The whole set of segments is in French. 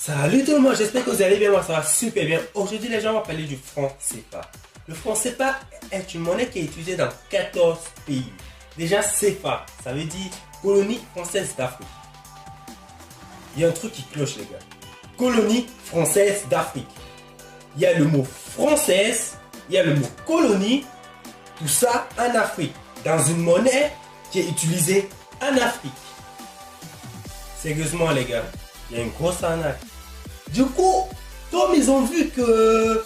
Salut tout le monde, j'espère que vous allez bien, moi ça va super bien. Aujourd'hui les gens vont parler du franc CFA. Le franc CFA est une monnaie qui est utilisée dans 14 pays. Déjà CFA, ça veut dire colonie française d'Afrique. Il y a un truc qui cloche les gars. Colonie française d'Afrique. Il y a le mot française, il y a le mot colonie, tout ça en Afrique. Dans une monnaie qui est utilisée en Afrique. Sérieusement les gars, il y a une grosse arnaque. Du coup, comme ils ont vu que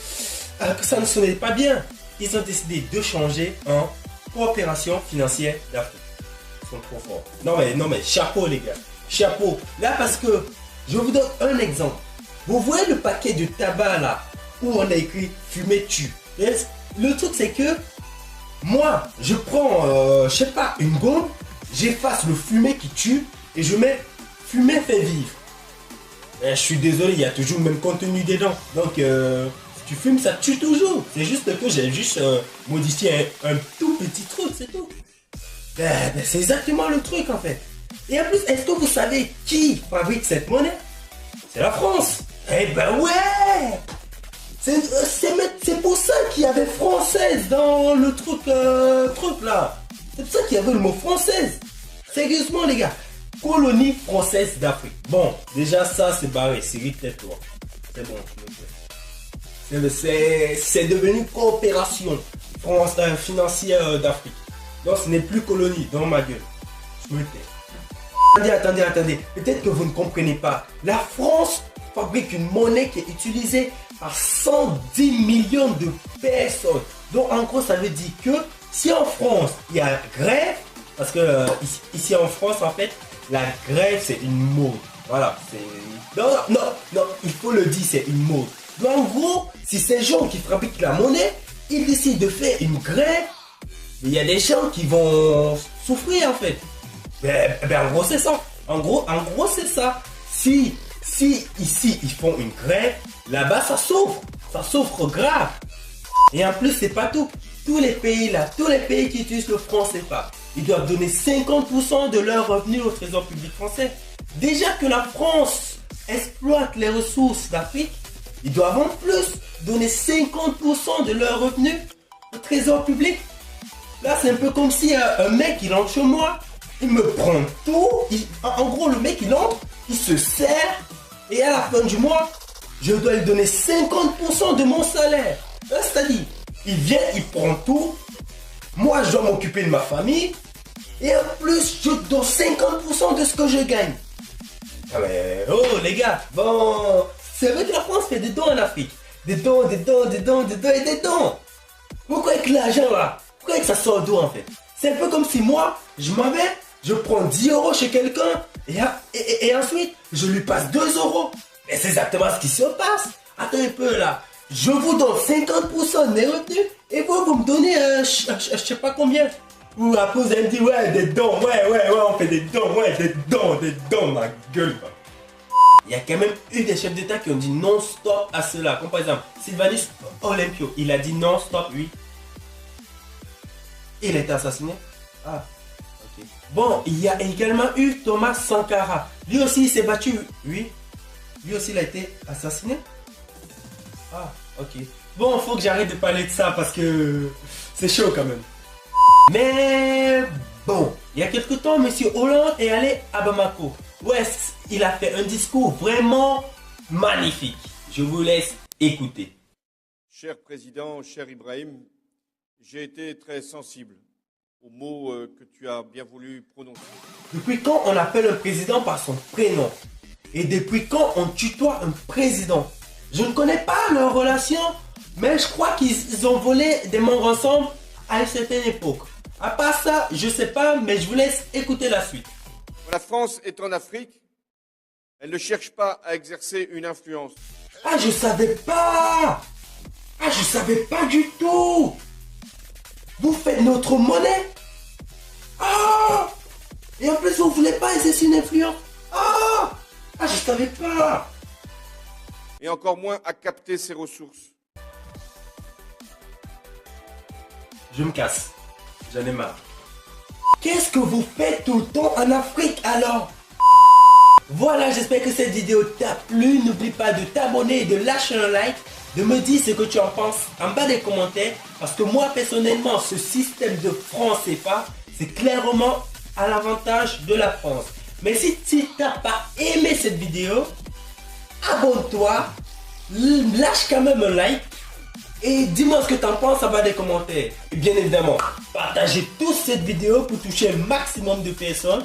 ça ne sonnait pas bien, ils ont décidé de changer en coopération financière d'Afrique. Ils sont trop forts. Non mais chapeau les gars. Chapeau. Là parce que je vous donne un exemple. Vous voyez le paquet de tabac là où on a écrit fumer tue. Le truc c'est que moi je prends je sais pas une gomme, j'efface le fumer qui tue et je mets fumer fait vivre. Je suis désolé, il y a toujours le même contenu dedans. Donc si tu fumes ça tue toujours. C'est juste que j'ai juste modifié un tout petit truc, c'est tout. C'est exactement le truc en fait. Et en plus, est-ce que vous savez qui fabrique cette monnaie? C'est la France. Eh ben ouais. C'est pour ça qu'il y avait française dans le truc là. C'est pour ça qu'il y avait le mot française. Sérieusement les gars. Colonie française d'Afrique. Bon, déjà ça c'est barré, c'est toi. C'est bon, c'est devenu coopération financière d'Afrique. Donc ce n'est plus colonie, dans ma gueule. Je me tais. Attendez. Peut-être que vous ne comprenez pas. La France fabrique une monnaie qui est utilisée par 110 millions de personnes. Donc en gros ça veut dire que si en France il y a grève, parce que ici en France en fait, la grève c'est une mode. Voilà, c'est... Non, il faut le dire, c'est une mode. Donc en gros, si ces gens qui fabriquent la monnaie, ils décident de faire une grève, il y a des gens qui vont souffrir en fait. En gros c'est ça. En gros c'est ça. Si ici ils font une grève, là-bas ça souffre grave. Et en plus c'est pas tout. Tous les pays qui utilisent le franc CFA, ils doivent donner 50% de leurs revenus au trésor public français. Déjà que la France exploite les ressources d'Afrique, ils doivent en plus donner 50% de leurs revenus au trésor public. Là c'est un peu comme si un mec il entre chez moi, il me prend tout, en gros le mec il entre, il se sert et à la fin du mois, je dois lui donner 50% de mon salaire. C'est-à-dire, il vient, il prend tout, moi je dois m'occuper de ma famille et en plus je donne 50% de ce que je gagne. Ah mais oh les gars, bon, c'est vrai que la France fait des dons en Afrique. Des dons. Pourquoi avec l'argent là? Pourquoi avec ça sort d'où en fait? C'est un peu comme si moi, je prends 10 euros chez quelqu'un et ensuite je lui passe 2 euros. Mais c'est exactement ce qui se passe. Attends un peu là. Je vous donne 50% de mes revenus et vous me donnez je sais pas combien. Ou après vous allez me dire ouais des dons, ouais on fait des dons, des dons ma gueule. Il y a quand même eu des chefs d'État qui ont dit non stop à cela. Comme par exemple Sylvanus Olympio, il a dit non stop, oui. Il a été assassiné. Ah, ok. Bon, il y a également eu Thomas Sankara. Lui aussi il s'est battu, oui. Lui aussi il a été assassiné. Ah, ok. Bon, faut que j'arrête de parler de ça parce que c'est chaud quand même. Mais bon, il y a quelque temps, M. Hollande est allé à Bamako. Ouais, il a fait un discours vraiment magnifique. Je vous laisse écouter. Cher Président, cher Ibrahim, j'ai été très sensible aux mots que tu as bien voulu prononcer. Depuis quand on appelle un président par son prénom? Et depuis quand on tutoie un président? Je ne connais pas leur relation, mais je crois qu'ils ont volé des membres ensemble à une certaine époque. À part ça, je sais pas, mais je vous laisse écouter la suite. La France est en Afrique, elle ne cherche pas à exercer une influence. Ah, je savais pas! Ah, je savais pas du tout! Vous faites notre monnaie? Ah! Et en plus, vous voulez pas exercer une influence? Ah! Ah, je savais pas! Et encore moins à capter ses ressources. Je me casse. J'en ai marre. Qu'est-ce que vous faites tout le temps en Afrique alors? Voilà, j'espère que cette vidéo t'a plu. N'oublie pas de t'abonner et de lâcher un like, de me dire ce que tu en penses en bas des commentaires. Parce que moi, personnellement, ce système de francs CFA, c'est clairement à l'avantage de la France. Mais si tu n'as pas aimé cette vidéo, abonne-toi, lâche quand même un like et dis-moi ce que tu en penses en bas des commentaires. Et bien évidemment, partagez tous cette vidéo pour toucher un maximum de personnes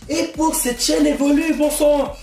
et pour que cette chaîne évolue, bon sang.